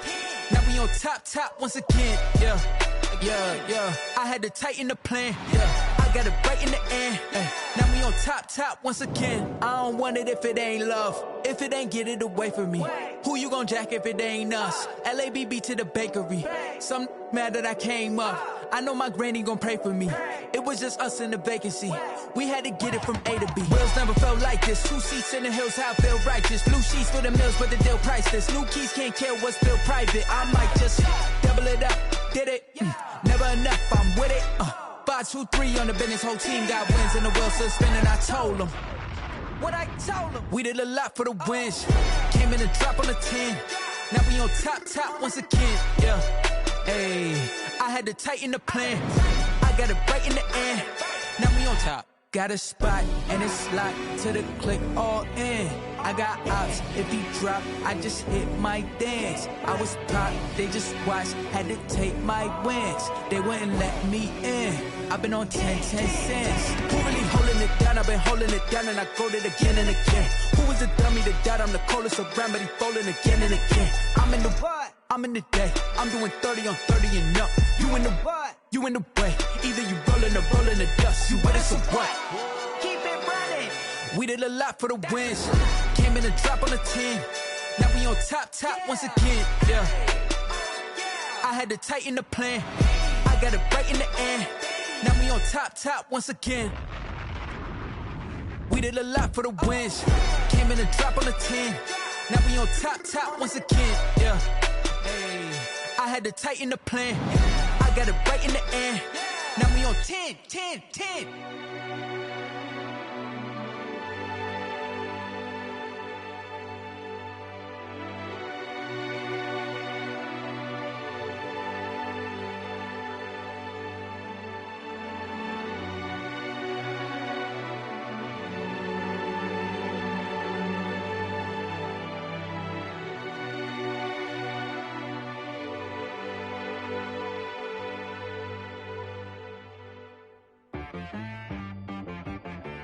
Now we on top once again. Yeah. I had to tighten the plan. Yeah. I got it right in the end. Now we on top once again. I don't want it if it ain't love. If it ain't, get it away from me. Who you gon' jack if it ain't us? LABB to the bakery. Some mad that I came up. I know my granny gon' pray for me. It was just us in the vacancy. We had to get it from A to B. Wheels never felt like this. 2 seats in the hills, how I feel righteous. Blue sheets for the mills, but the deal priceless. New keys can't care what's still private. I might just double it up. Did it? Never enough, I'm with it. 5, 2, 3 on the business. Whole team got wins and the wheels still spinning. I told them what I told them. We did a lot for the wins. Came in a drop on the 10. Now we on top once again. Yeah. Hey, I had to tighten the plan. I got it right in the end. Now we on top. Got a spot and it's locked to the click all in. I got ops, if he drop, I just hit my dance. I was top, they just watched, had to take my wins. They wouldn't let me in. I've been on 10 cents. Who really holding it down? I've been holding it down and I go it again and again. Who was the dummy that died? I'm the coldest around, but he falling again and again. I'm in the what? I'm in the day. I'm doing 30 on 30 and up. You in the what? You in the way. Either you rolling or rolling the dust. You with us or what? Keep it running. We did a lot for the wins. Came in a drop on the 10. Now we on top once again. Yeah. I had to tighten the plan. I got it right in the end. Now we on top once again. We did a lot for the wins. Came in a drop on the 10. Now we on top once again. Yeah. Hey, I had to tighten the plan. I got it right in the end. Now we on 10.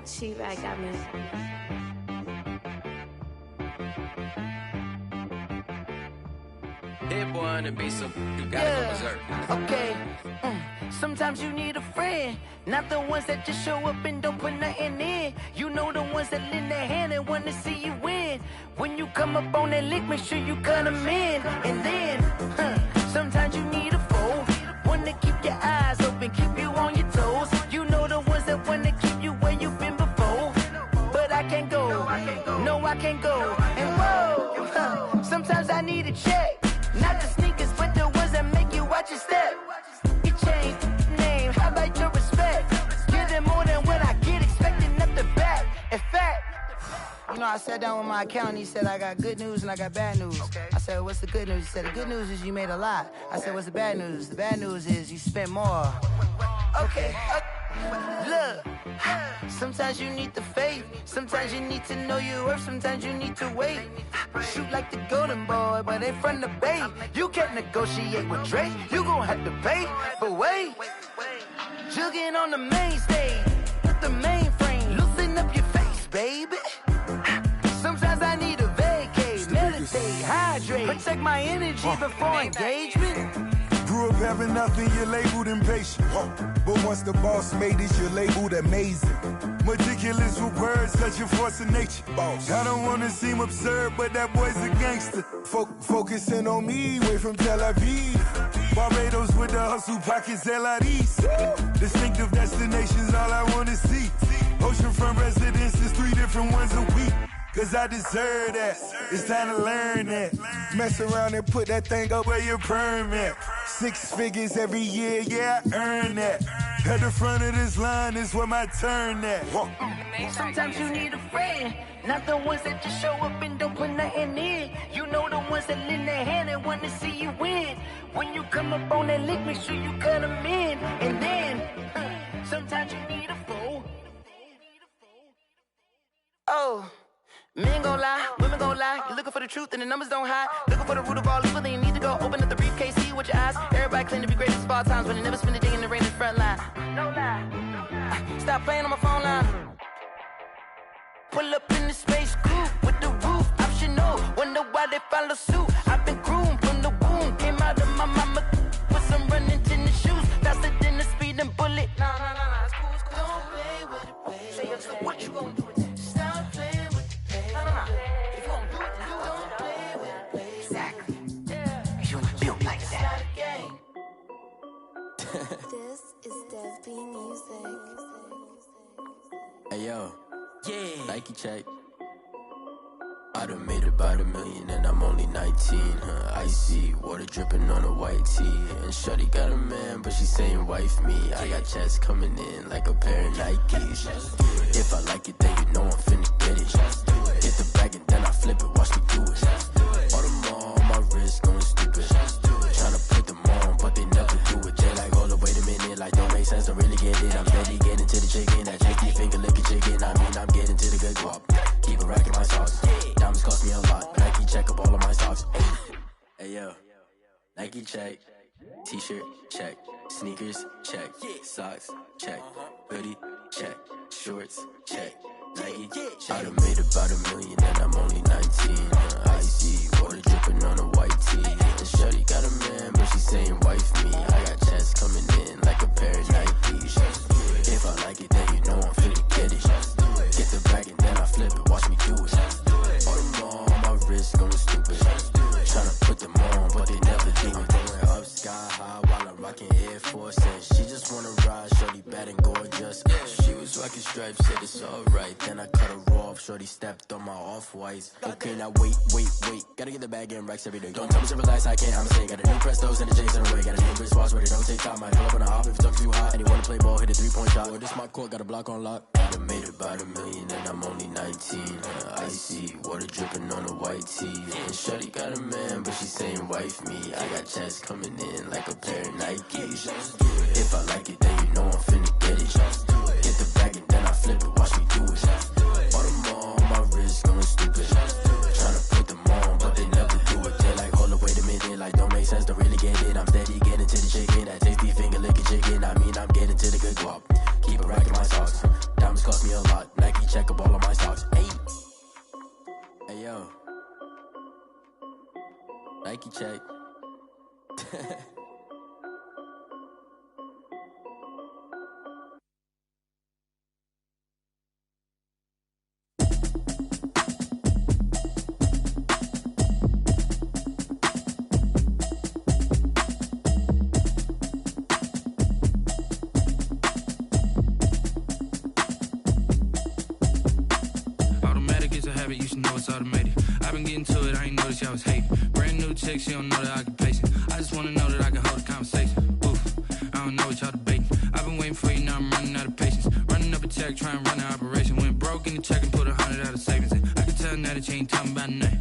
She-Rag got me. That boy on the beat, so you gotta go berserk. Okay. Sometimes you need a friend, not the ones that just show up and don't put nothing in. You know the ones that lend their hand and want to see you win. When you come up on that lick, make sure you cut them in. And then, sometimes you need a foe, one to keep your eyes open, keep you on your toes. You know the ones that want to keep you where you've been before. But I can't go, no I can't go. And whoa, sometimes I need a check, not the sneakers, but the ones that make you watch your step. You change name, how about your respect? Give them more than what I get, expecting up the back. In fact, you know, I sat down with my accountant, he said, I got good news and I got bad news. I said, what's the good news? He said, the good news is you made a lot. I said, what's the bad news? The bad news is you spent more. Okay. Look, sometimes you need the faith, sometimes you need to know your worth, sometimes you need to wait. Shoot like the golden boy, but ain't from the bay. You can't negotiate with Drake, you gon' have to pay. But wait, jugging on the main stage with the mainframe, loosen up your face, baby. Sometimes I need a vacate, meditate, hydrate, protect my energy before engagement. Grew up having nothing, you're labeled impatient. But once the boss made it, you're labeled amazing. Meticulous with words, such a force of nature. I don't wanna seem absurd, but that boy's a gangster. Focusing on me, way from Tel Aviv. Barbados with the hustle pockets, LIDs. Distinctive destinations, all I wanna see. Oceanfront residences, 3 different ones a week. Cause I deserve that, it's time to learn that. Mess around and put that thing up where your permit. 6 figures every year, yeah, I earn that. At the front of this line is where my turn at. Sometimes you need a friend, not the ones that just show up and don't put nothing in. You know the ones that lend their hand and want to see you win. When you come up on that lick, make sure you cut them in. And then, sometimes you need a foe. Oh. Men gon' lie, women gon' lie. You're looking for the truth and the numbers don't hide. Looking for the root of all evil, then you need to go open up the briefcase, see with your eyes. Everybody claim to be greatest of all times, but they never spend a day in the rain in the front line. No lie. Stop playing on my phone line. Pull up in the space coupe with the roof option now they follow suit. I've been groomed from the womb. Came out of my mama with some running tennis shoes. Faster than the speeding bullet. Nah, it's cool, it's cool. Don't play with it, baby. So what you gonna do with it? Stop playing with it, baby. Nah. If you gonna do it, then don't play with it, baby. Exactly. Yeah. You don't feel like that. This is Dev B Music. Hey yo, yeah. Nike check. I done made about $1 million and I'm only 19. Icy water dripping on a white tee. And shorty got a man, but she saying wife me. I got checks coming in like a pair of Nikes. If I like it, then you know I'm finna get it. Hit the bag and then I flip it. Watch me do it. All on my wrist going stupid. Tryna put them on, but they never do it. They like, hold up, wait a minute. Like, don't make sense, don't really get it. I'm steady getting to the chicken. That chicky finger licking chicken. I mean, I'm getting to the good guap. Keep a rack in my socks. Diamonds cost me a lot. Nike check up all of my socks. Hey yo, Nike check. T-shirt check. Sneakers check. Socks check. Hoodie check. Shorts check. Nike. I done made about $1 million and I'm only 19. Icy water dripping on a white tee. And shorty got a man, but she saying wife me. I got checks coming in like a pair of Nikes. If I like it, then you know I'm finna get it. Get the bag and then I flip it. Watch me do it. All them on my wrist going stupid. Tryna put them on, but they never do it. Going up sky high while I'm rocking Air Force. And she just wanna ride, shorty bad and gorgeous. She was rocking stripes, said it's alright. Then I cut her off, shorty stepped on my off-whites. Okay, now wait. Gotta get the bag and racks every day. Don't tell me to relax, I can't, I'ma say. Got a new Prestos and the J's in the way. Got a new wristwatch, but it don't take time. I pull up on the hop if it's talking too hot. And you wanna play ball, hit a 3-point shot. Or this my court, got a block on lock. I done made about $1 million and I'm only 19. Icy water dripping on a white tee. And shorty got a man, but she saying wife me. I got checks coming in like a pair of Nikes. If I like it, then you know I'm finna get it. Get the bag and then I flip it. Watch me do it. All them on my wrist going stupid. Tryna put them on, but they never do it. They like, hold up, wait a minute. Like, don't make sense, don't really get it. I'm steady getting to the chicken. That tasty finger licking chicken. I mean, I'm getting to the good guap. Keep a rack in my socks. Diamonds cost me a lot. Nike check up all of my stocks. Hey yo, Nike check. You should know it's automated. I've been getting to it, I ain't noticed y'all was hating. Brand new chick, she don't know the occupation. I just wanna know that I can hold a conversation. Oof, I don't know what y'all debating. I've been waiting for you, now I'm running out of patience. Running up a check, trying to run an operation. Went broke in the check and put 100 out of savings in. I can tell now that you ain't talking about nothing.